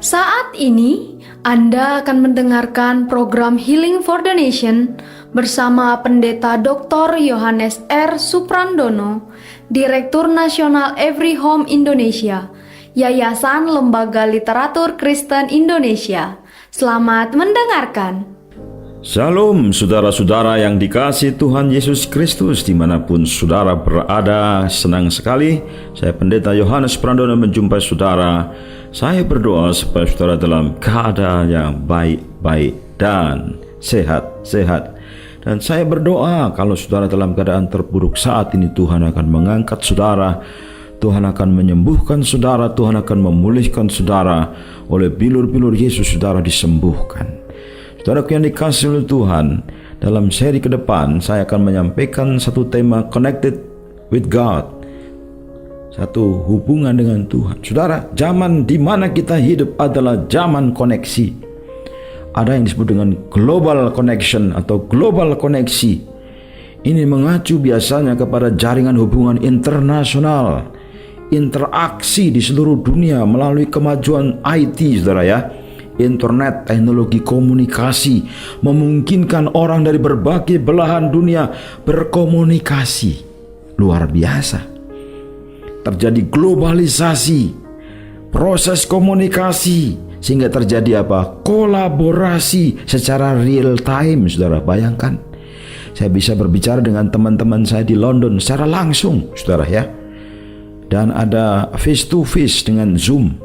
Saat ini, Anda akan mendengarkan program Healing for the Nation bersama Pendeta Dr. Yohanes R. Suprandono, Direktur Nasional Every Home Indonesia, Yayasan Lembaga Literatur Kristen Indonesia. Selamat mendengarkan. Shalom saudara-saudara yang dikasihi Tuhan Yesus Kristus dimanapun saudara berada. Senang sekali saya Pendeta Yohanes Suprandono menjumpai saudara. Saya berdoa supaya saudara dalam keadaan yang baik-baik dan sehat-sehat. Dan saya berdoa kalau saudara dalam keadaan terburuk saat ini, Tuhan akan mengangkat saudara, Tuhan akan menyembuhkan saudara, Tuhan akan memulihkan saudara. Oleh bilur-bilur Yesus saudara disembuhkan. Saudara yang dikasihi oleh Tuhan, dalam seri ke depan saya akan menyampaikan satu tema Connected with God, satu hubungan dengan Tuhan. Saudara, zaman di mana kita hidup adalah zaman koneksi. Ada yang disebut dengan global connection atau global koneksi. Ini mengacu biasanya kepada jaringan hubungan internasional, interaksi di seluruh dunia melalui kemajuan IT, saudara ya. Internet, teknologi komunikasi memungkinkan orang dari berbagai belahan dunia berkomunikasi. Luar biasa. Terjadi globalisasi, proses komunikasi, sehingga terjadi apa? Kolaborasi secara real time, saudara. Bayangkan, saya bisa berbicara dengan teman-teman saya di London secara langsung, saudara ya. Dan ada face to face dengan Zoom.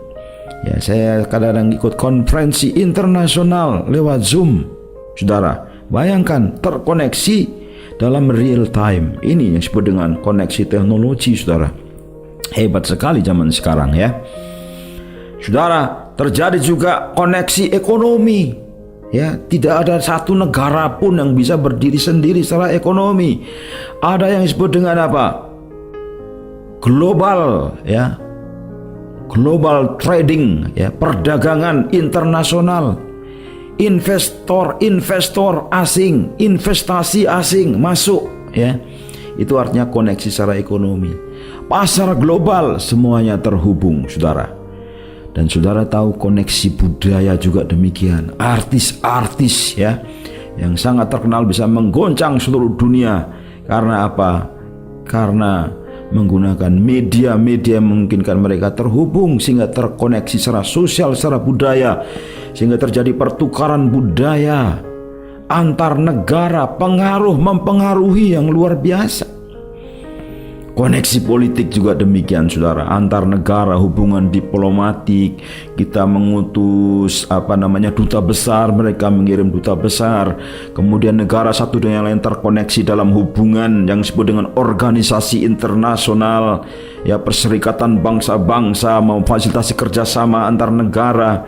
Ya, saya kadang-kadang ikut konferensi internasional lewat Zoom. Saudara, bayangkan terkoneksi dalam real time. Ini yang disebut dengan koneksi teknologi, saudara. Hebat sekali zaman sekarang ya. Saudara, terjadi juga koneksi ekonomi. Ya, tidak ada satu negara pun yang bisa berdiri sendiri secara ekonomi. Ada yang disebut dengan apa? Global, ya. Global trading, ya, perdagangan internasional, investor asing, investasi asing masuk, ya. Itu artinya koneksi secara ekonomi. Pasar global semuanya terhubung, saudara. Dan saudara tahu koneksi budaya juga demikian. Artis-artis ya yang sangat terkenal bisa menggoncang seluruh dunia. Karena apa? Karena menggunakan media-media yang memungkinkan mereka terhubung sehingga terkoneksi secara sosial, secara budaya, sehingga terjadi pertukaran budaya antar negara, pengaruh mempengaruhi yang luar biasa. Koneksi politik juga demikian, saudara, antar negara, hubungan diplomatik. Kita mengutus duta besar, mereka mengirim duta besar. Kemudian negara satu dengan yang lain terkoneksi dalam hubungan yang disebut dengan organisasi internasional, ya, perserikatan bangsa-bangsa, memfasilitasi kerjasama antar negara,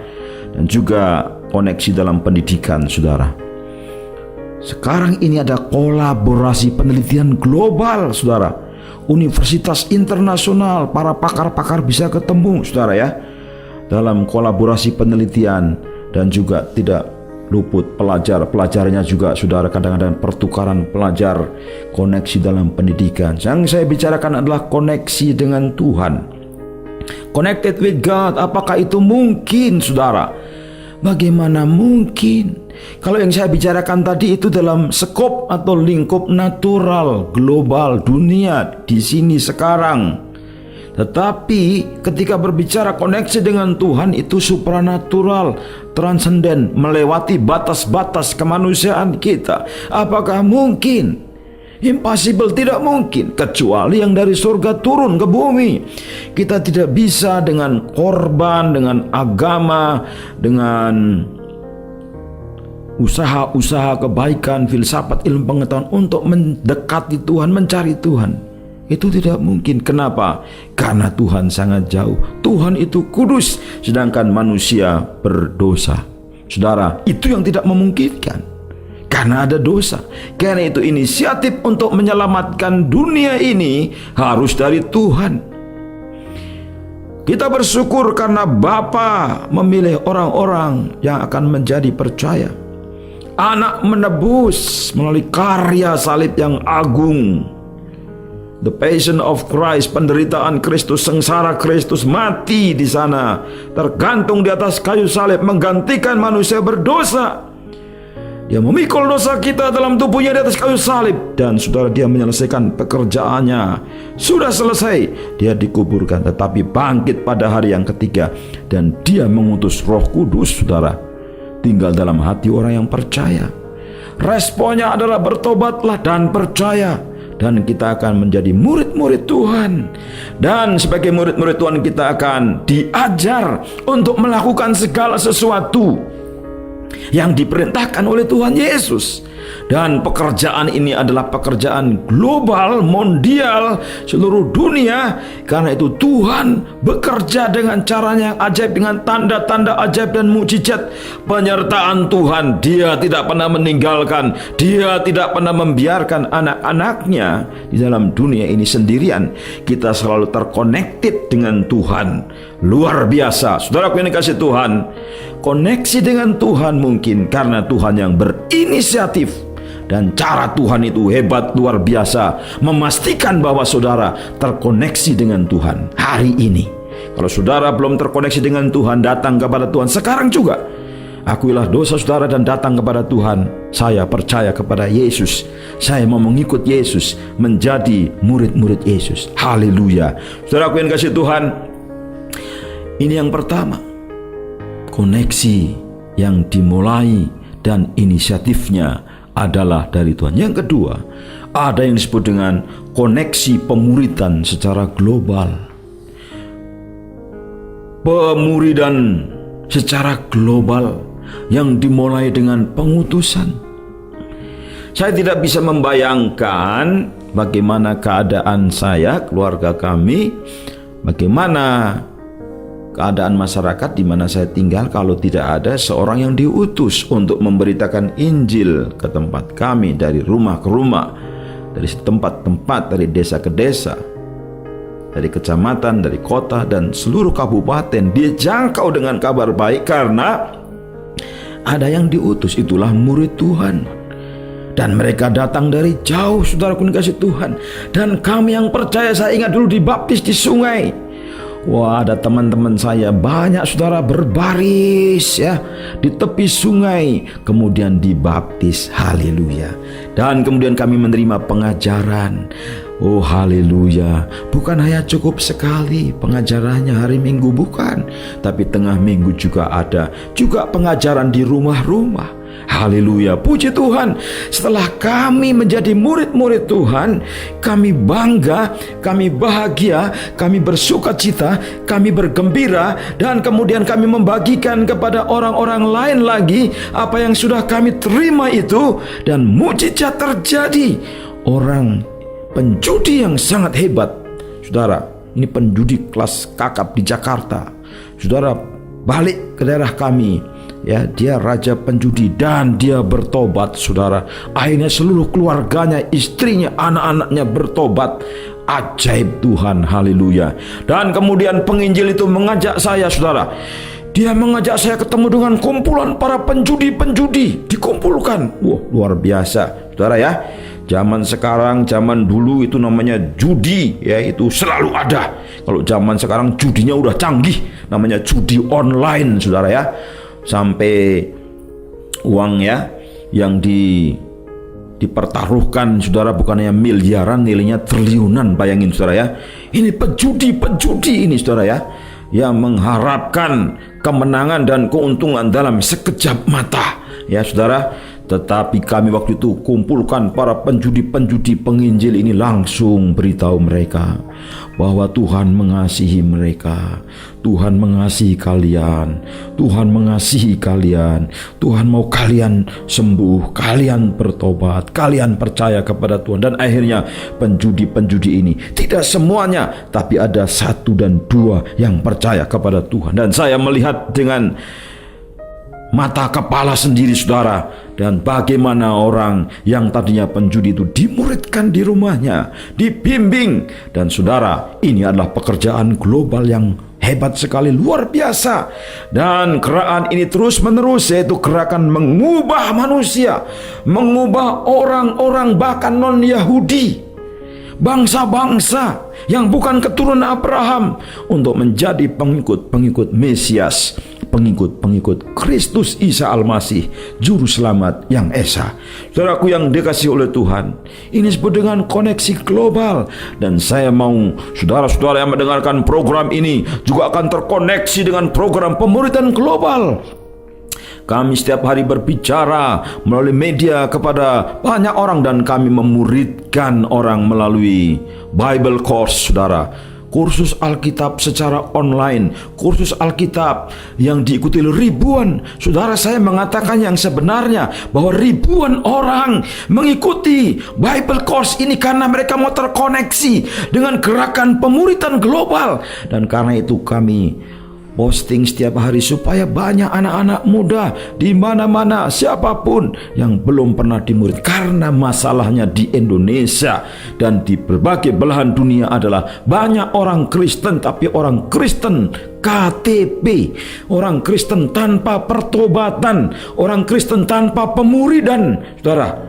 dan juga koneksi dalam pendidikan, saudara. Sekarang ini ada kolaborasi penelitian global, saudara. Universitas internasional, para pakar-pakar bisa ketemu, saudara ya, dalam kolaborasi penelitian. Dan juga tidak luput pelajarnya juga, saudara, kadang-kadang pertukaran pelajar, koneksi dalam pendidikan. Yang saya bicarakan adalah koneksi dengan Tuhan, connected with God. Apakah itu mungkin, saudara? Bagaimana mungkin? Kalau yang saya bicarakan tadi itu dalam skop atau lingkup natural, global, dunia, di sini sekarang. Tetapi ketika berbicara koneksi dengan Tuhan itu supranatural, transenden, melewati batas-batas kemanusiaan kita. Apakah mungkin? Impossible, tidak mungkin, kecuali yang dari surga turun ke bumi. Kita tidak bisa dengan korban, dengan agama, dengan usaha-usaha kebaikan, filsafat, ilmu pengetahuan untuk mendekati Tuhan, mencari Tuhan. Itu tidak mungkin. Kenapa? Karena Tuhan sangat jauh. Tuhan itu kudus, sedangkan manusia berdosa. Saudara, itu yang tidak memungkinkan. Karena ada dosa. Karena itu inisiatif untuk menyelamatkan dunia ini harus dari Tuhan. Kita bersyukur karena Bapa memilih orang-orang yang akan menjadi percaya. Anak menebus melalui karya salib yang agung. The Passion of Christ, penderitaan Kristus, sengsara Kristus, mati di sana, tergantung di atas kayu salib, menggantikan manusia berdosa. Dia memikul dosa kita dalam tubuhnya di atas kayu salib. Dan saudara, dia menyelesaikan pekerjaannya. Sudah selesai. Dia dikuburkan, tetapi bangkit pada hari yang ketiga. Dan dia mengutus Roh Kudus, saudara, tinggal dalam hati orang yang percaya. Responnya adalah bertobatlah dan percaya. Dan kita akan menjadi murid-murid Tuhan. Dan sebagai murid-murid Tuhan, kita akan diajar untuk melakukan segala sesuatu yang diperintahkan oleh Tuhan Yesus. Dan pekerjaan ini adalah pekerjaan global, mondial, seluruh dunia. Karena itu Tuhan bekerja dengan caranya yang ajaib, dengan tanda-tanda ajaib dan mujizat. Penyertaan Tuhan, Dia tidak pernah meninggalkan, Dia tidak pernah membiarkan anak-anaknya di dalam dunia ini sendirian. Kita selalu terkonektif dengan Tuhan. Luar biasa. Saudaraku yang dikasihi Tuhan, koneksi dengan Tuhan mungkin karena Tuhan yang berinisiatif. Dan cara Tuhan itu hebat, luar biasa, memastikan bahwa saudara terkoneksi dengan Tuhan hari ini. Kalau saudara belum terkoneksi dengan Tuhan, datang kepada Tuhan sekarang juga. Akuilah dosa saudara dan datang kepada Tuhan. Saya percaya kepada Yesus. Saya mau mengikut Yesus, menjadi murid-murid Yesus. Haleluya. Saudaraku yang kasih Tuhan, ini yang pertama, koneksi yang dimulai dan inisiatifnya adalah dari Tuhan. Yang kedua, ada yang disebut dengan koneksi pemuridan secara global. Pemuridan secara global yang dimulai dengan pengutusan. Saya tidak bisa membayangkan bagaimana keadaan saya, keluarga kami, bagaimana keadaan masyarakat di mana saya tinggal kalau tidak ada seorang yang diutus untuk memberitakan Injil ke tempat kami, dari rumah ke rumah, dari tempat-tempat, dari desa ke desa, dari kecamatan, dari kota, dan seluruh kabupaten. Dia jangkau dengan kabar baik karena ada yang diutus. Itulah murid Tuhan. Dan mereka datang dari jauh, saudaraku dikasih Tuhan. Dan kami yang percaya, saya ingat dulu dibaptis di sungai. Wah, ada teman-teman saya banyak saudara berbaris ya di tepi sungai, kemudian dibaptis. Haleluya. Dan kemudian kami menerima pengajaran. Oh haleluya. Bukan hanya cukup sekali pengajarannya hari Minggu, bukan, tapi tengah minggu juga ada, juga pengajaran di rumah-rumah. Haleluya, puji Tuhan. Setelah kami menjadi murid-murid Tuhan, kami bangga, kami bahagia, kami bersuka cita, kami bergembira, dan kemudian kami membagikan kepada orang-orang lain lagi apa yang sudah kami terima itu, dan mujizat terjadi. Orang penjudi yang sangat hebat, saudara, ini penjudi kelas kakap di Jakarta, saudara, balik ke daerah kami. Ya, dia raja penjudi dan dia bertobat, saudara. Akhirnya seluruh keluarganya, istrinya, anak-anaknya bertobat. Ajaib Tuhan, haleluya. Dan kemudian penginjil itu mengajak saya, saudara. Dia mengajak saya ketemu dengan kumpulan para penjudi-penjudi, dikumpulkan. Wah, luar biasa, saudara ya. Zaman sekarang, zaman dulu itu namanya judi, ya, itu selalu ada. Kalau zaman sekarang judinya udah canggih, namanya judi online, saudara ya. Sampai uang ya yang dipertaruhkan, saudara, bukannya miliaran, nilainya triliunan. Bayangin, saudara ya. Ini penjudi ini, saudara ya, yang mengharapkan kemenangan dan keuntungan dalam sekejap mata, ya saudara. Tetapi kami waktu itu kumpulkan para penjudi-penjudi penginjil ini, langsung beritahu mereka bahwa Tuhan mengasihi mereka. Tuhan mengasihi kalian. Tuhan mengasihi kalian. Tuhan mau kalian sembuh, kalian bertobat, kalian percaya kepada Tuhan. Dan akhirnya penjudi-penjudi ini, tidak semuanya, tapi ada 1 dan 2 yang percaya kepada Tuhan. Dan saya melihat dengan mata kepala sendiri, saudara, dan bagaimana orang yang tadinya penjudi itu dimuridkan di rumahnya, dibimbing. Dan saudara, ini adalah pekerjaan global yang hebat sekali, luar biasa. Dan gerakan ini terus menerus, yaitu gerakan mengubah manusia, mengubah orang-orang bahkan non-Yahudi, bangsa-bangsa yang bukan keturunan Abraham untuk menjadi pengikut-pengikut Mesias, pengikut-pengikut Kristus Isa Al-Masih, Juru Selamat yang esa. Saudaraku yang dikasihi oleh Tuhan, ini disebut dengan koneksi global. Dan saya mau saudara-saudara yang mendengarkan program ini juga akan terkoneksi dengan program pemuridan global. Kami setiap hari berbicara melalui media kepada banyak orang dan kami memuridkan orang melalui Bible Course, saudara. Kursus Alkitab secara online, kursus Alkitab yang diikuti ribuan. Saudara, saya mengatakan yang sebenarnya bahwa ribuan orang mengikuti Bible Course ini karena mereka mau terkoneksi dengan gerakan pemuridan global. Dan karena itu kami posting setiap hari supaya banyak anak-anak muda di mana-mana, siapapun yang belum pernah dimurid. Karena masalahnya di Indonesia dan di berbagai belahan dunia adalah banyak orang Kristen, tapi orang Kristen KTP, orang Kristen tanpa pertobatan, orang Kristen tanpa pemuridan, saudara.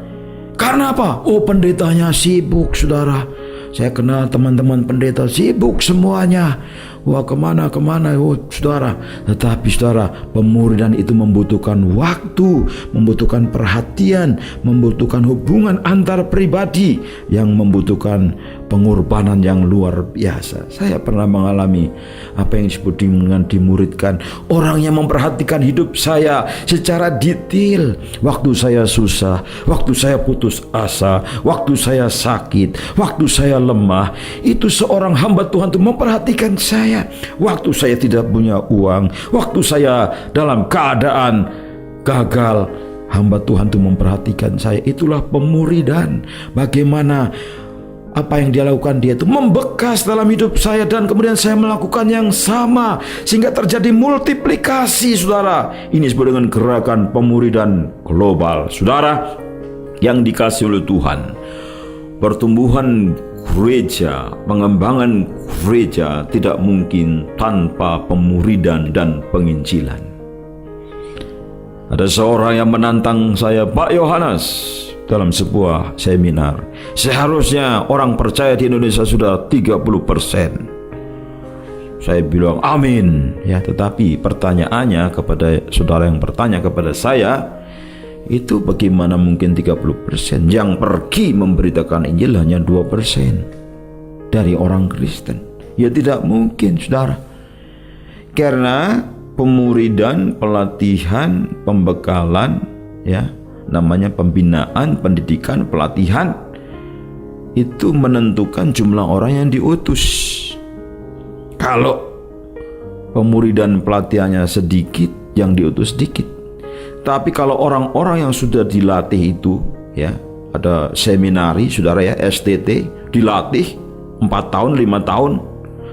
Karena apa? Oh, pendetanya sibuk, saudara. Saya kenal teman-teman pendeta sibuk semuanya. Wah, kemana-kemana, oh saudara. Tetapi saudara, pemuridan itu membutuhkan waktu, membutuhkan perhatian, membutuhkan hubungan antar pribadi, yang membutuhkan pengorbanan yang luar biasa. Saya pernah mengalami apa yang disebut dengan dimuridkan. Orang yang memperhatikan hidup saya secara detail. Waktu saya susah, waktu saya putus asa, waktu saya sakit, waktu saya lemah, itu seorang hamba Tuhan itu memperhatikan saya. Waktu saya tidak punya uang, waktu saya dalam keadaan gagal, hamba Tuhan itu memperhatikan saya. Itulah pemuridan. Bagaimana apa yang dia lakukan, dia itu membekas dalam hidup saya, dan kemudian saya melakukan yang sama sehingga terjadi multiplikasi, saudara. Ini disebut dengan gerakan pemuridan global. Saudara yang dikasihi oleh Tuhan, pertumbuhan gereja, pengembangan gereja tidak mungkin tanpa pemuridan dan penginjilan. Ada seorang yang menantang saya, Pak Yohanes, dalam sebuah seminar, seharusnya orang percaya di Indonesia sudah 30%. Saya bilang amin ya, tetapi pertanyaannya kepada saudara yang bertanya kepada saya, itu bagaimana mungkin 30%? Yang pergi memberitakan Injil hanya 2% dari orang Kristen. Ya tidak mungkin, saudara. Karena pemuridan, pelatihan, pembekalan, ya, namanya pembinaan, pendidikan, pelatihan, itu menentukan jumlah orang yang diutus. Kalau pemuridan pelatihannya sedikit, yang diutus sedikit. Tapi kalau orang-orang yang sudah dilatih itu, ya, ada seminari, saudara ya, STT, dilatih 4 tahun, 5 tahun,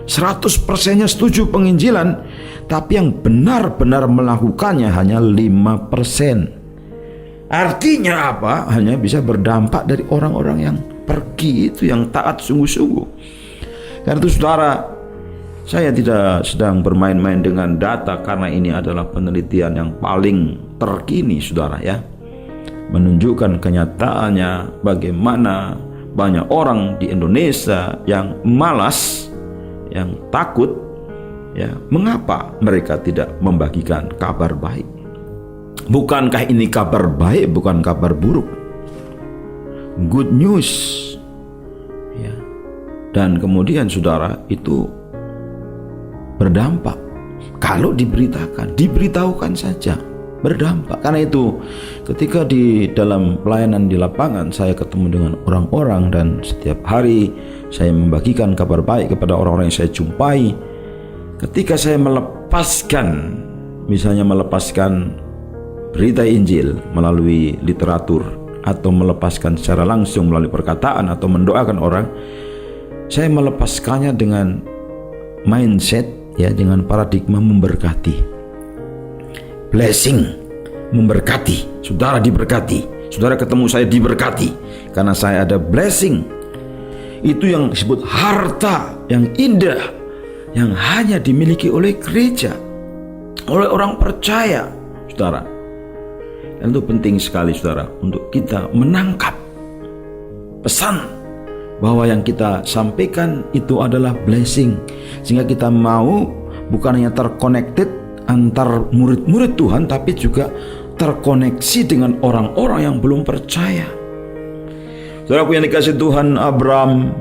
100%-nya setuju penginjilan, tapi yang benar-benar melakukannya hanya 5%. Artinya apa? Hanya bisa berdampak dari orang-orang yang pergi itu, yang taat sungguh-sungguh. Karena itu saudara, saya tidak sedang bermain-main dengan data, karena ini adalah penelitian yang paling terkini, saudara ya, menunjukkan kenyataannya bagaimana banyak orang di Indonesia yang malas, yang takut, ya. Mengapa mereka tidak membagikan kabar baik? Bukankah ini kabar baik, bukan kabar buruk? Good news, ya. Dan kemudian saudara, itu berdampak kalau diberitahukan saja, berdampak. Karena itu ketika di dalam pelayanan di lapangan, saya ketemu dengan orang-orang, dan setiap hari saya membagikan kabar baik kepada orang-orang yang saya jumpai. Ketika saya melepaskan berita Injil melalui literatur, atau melepaskan secara langsung melalui perkataan, atau mendoakan orang, saya melepaskannya dengan mindset, ya, dengan paradigma memberkati. Blessing, memberkati. Saudara diberkati. Saudara ketemu saya diberkati karena saya ada blessing. Itu yang disebut harta yang indah, yang hanya dimiliki oleh gereja, oleh orang percaya, saudara. Dan itu penting sekali, saudara, untuk kita menangkap pesan bahwa yang kita sampaikan itu adalah blessing, sehingga kita mau bukan hanya terconnected antar murid-murid Tuhan, tapi juga terkoneksi dengan orang-orang yang belum percaya. Saudaraku yang dikasih Tuhan, Abram,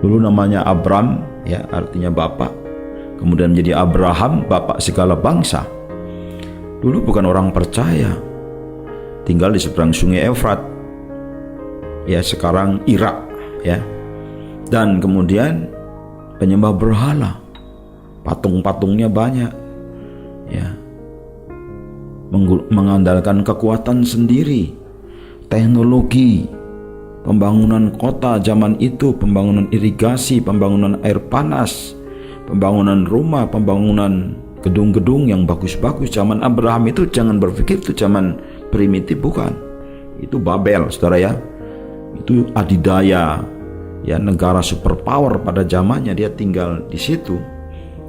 dulu namanya Abram, ya artinya bapak, kemudian menjadi Abraham, bapak segala bangsa. Dulu bukan orang percaya, tinggal di seberang sungai Efrat, ya sekarang Irak, ya. Dan kemudian penyembah berhala, patung-patungnya banyak, ya. Mengandalkan kekuatan sendiri, teknologi, pembangunan kota zaman itu, pembangunan irigasi, pembangunan air panas, pembangunan rumah, pembangunan gedung-gedung yang bagus-bagus. Zaman Abraham itu jangan berpikir itu zaman primitif, bukan. Itu Babel, saudara ya. Itu adidaya, ya negara superpower pada zamannya. Dia tinggal di situ,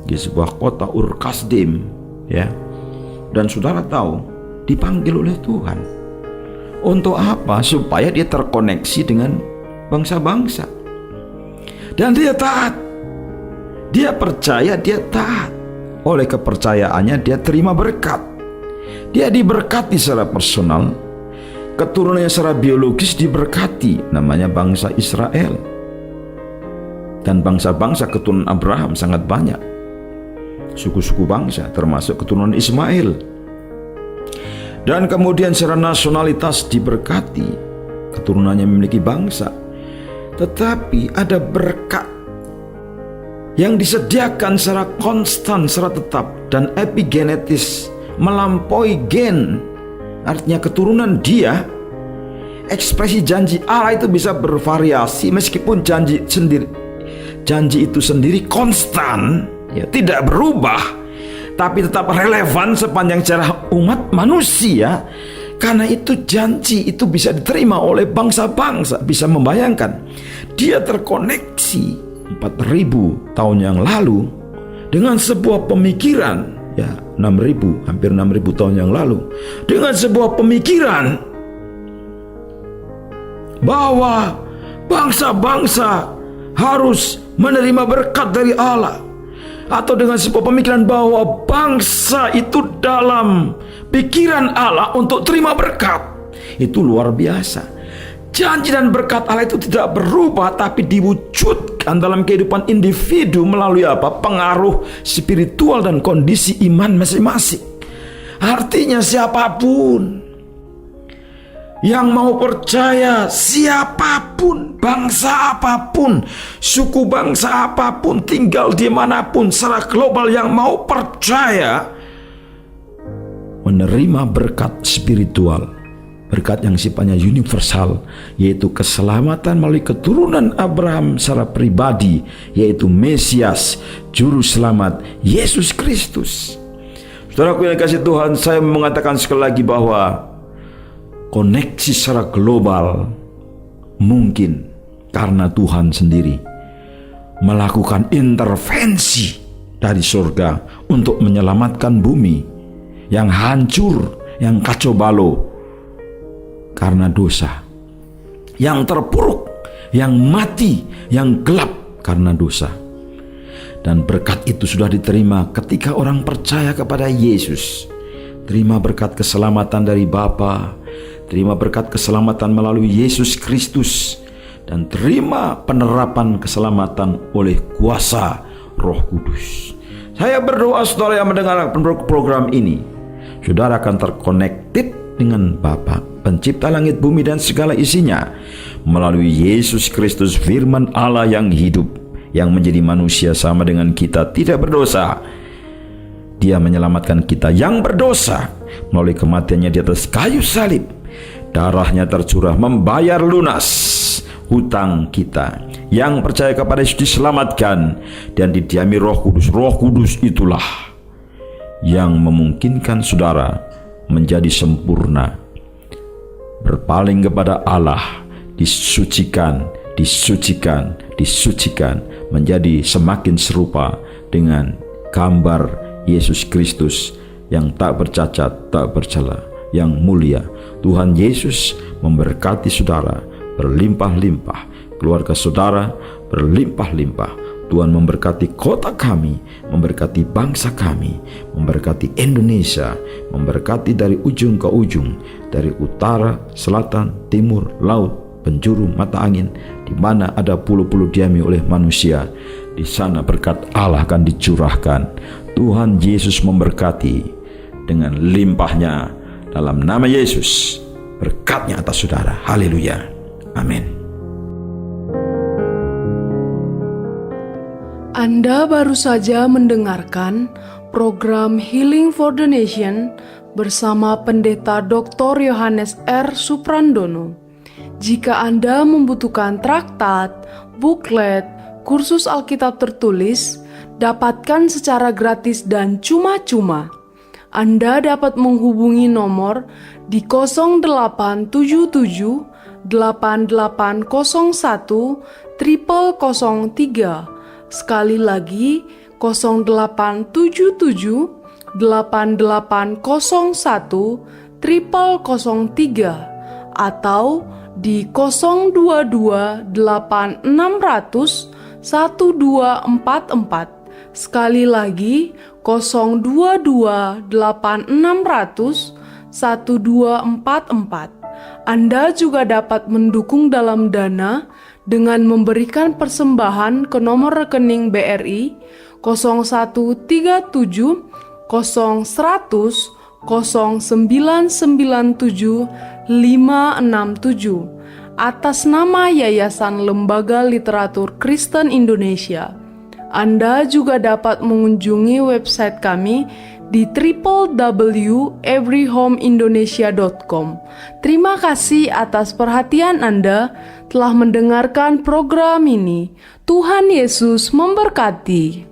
di sebuah kota Ur Kasdim, ya. Dan saudara tahu, dipanggil oleh Tuhan. Untuk apa? Supaya dia terkoneksi dengan bangsa-bangsa. Dan dia taat. Dia percaya, dia taat. Oleh kepercayaannya dia terima berkat. Dia diberkati secara personal. Keturunannya secara biologis diberkati, namanya bangsa Israel. Dan bangsa-bangsa keturunan Abraham sangat banyak. Suku-suku bangsa termasuk keturunan Ismail. Dan kemudian secara nasionalitas diberkati, keturunannya memiliki bangsa. Tetapi ada berkat yang disediakan secara konstan, secara tetap, dan epigenetis, melampaui gen. Artinya keturunan dia, ekspresi janji Allah itu bisa bervariasi, meskipun janji itu sendiri konstan, ya, tidak berubah, tapi tetap relevan sepanjang sejarah umat manusia. Karena itu janji itu bisa diterima oleh bangsa-bangsa. Bisa membayangkan, dia terkoneksi 4.000 tahun yang lalu dengan sebuah pemikiran, ya 6.000, hampir 6.000 tahun yang lalu, dengan sebuah pemikiran bahwa bangsa-bangsa harus menerima berkat dari Allah, atau dengan sebuah pemikiran bahwa bangsa itu dalam pikiran Allah untuk terima berkat. Itu luar biasa. Janji dan berkat Allah itu tidak berubah, tapi diwujudkan dalam kehidupan individu melalui apa? Pengaruh spiritual dan kondisi iman masing-masing. Artinya siapapun yang mau percaya, siapapun, bangsa apapun, suku bangsa apapun, tinggal dimanapun secara global, yang mau percaya menerima berkat spiritual, berkat yang sifatnya universal, yaitu keselamatan melalui keturunan Abraham secara pribadi, yaitu Mesias, Juru Selamat, Yesus Kristus. Saudaraku yang kasih Tuhan, saya mengatakan sekali lagi bahwa koneksi secara global mungkin karena Tuhan sendiri melakukan intervensi dari surga untuk menyelamatkan bumi yang hancur, yang kacau balau karena dosa, yang terpuruk, yang mati, yang gelap karena dosa. Dan berkat itu sudah diterima ketika orang percaya kepada Yesus. Terima berkat keselamatan dari Bapa, terima berkat keselamatan melalui Yesus Kristus, dan terima penerapan keselamatan oleh kuasa Roh Kudus. Saya berdoa saudara yang mendengarkan program ini, saudara akan terkonektif dengan Bapa, pencipta langit bumi dan segala isinya, melalui Yesus Kristus, firman Allah yang hidup, yang menjadi manusia sama dengan kita, tidak berdosa. Dia menyelamatkan kita yang berdosa melalui kematiannya di atas kayu salib. Darahnya tercurah membayar lunas hutang kita. Yang percaya kepada Yesus diselamatkan dan didiami Roh Kudus. Roh Kudus itulah yang memungkinkan saudara menjadi sempurna, berpaling kepada Allah, disucikan, menjadi semakin serupa dengan gambar Yesus Kristus yang tak bercacat, tak bercela, yang mulia. Tuhan Yesus memberkati saudara berlimpah-limpah. keluarga saudara berlimpah-limpah. Tuhan memberkati kota kami, memberkati bangsa kami, memberkati Indonesia, memberkati dari ujung ke ujung, dari utara, selatan, timur, laut, penjuru mata angin, di mana ada pulau-pulau diami oleh manusia. Di sana berkat Allah akan dicurahkan. Tuhan Yesus memberkati dengan limpahnya dalam nama Yesus. Berkatnya atas saudara. Haleluya. Amin. Anda baru saja mendengarkan program Healing for the Nation bersama Pendeta Dr. Yohanes R. Suprandono. Jika Anda membutuhkan traktat, buklet, kursus Alkitab tertulis, dapatkan secara gratis dan cuma-cuma. Anda dapat menghubungi nomor di 0877 8801 0003. Sekali lagi 0877 8801 0003 atau di 022 8600 1244. Sekali lagi 022 8600 1244. Anda juga dapat mendukung dalam dana dengan memberikan persembahan ke nomor rekening BRI 0137 0100 0997 567 atas nama Yayasan Lembaga Literatur Kristen Indonesia. Anda juga dapat mengunjungi website kami di www.everyhomeindonesia.com. Terima kasih atas perhatian Anda telah mendengarkan program ini. Tuhan Yesus memberkati.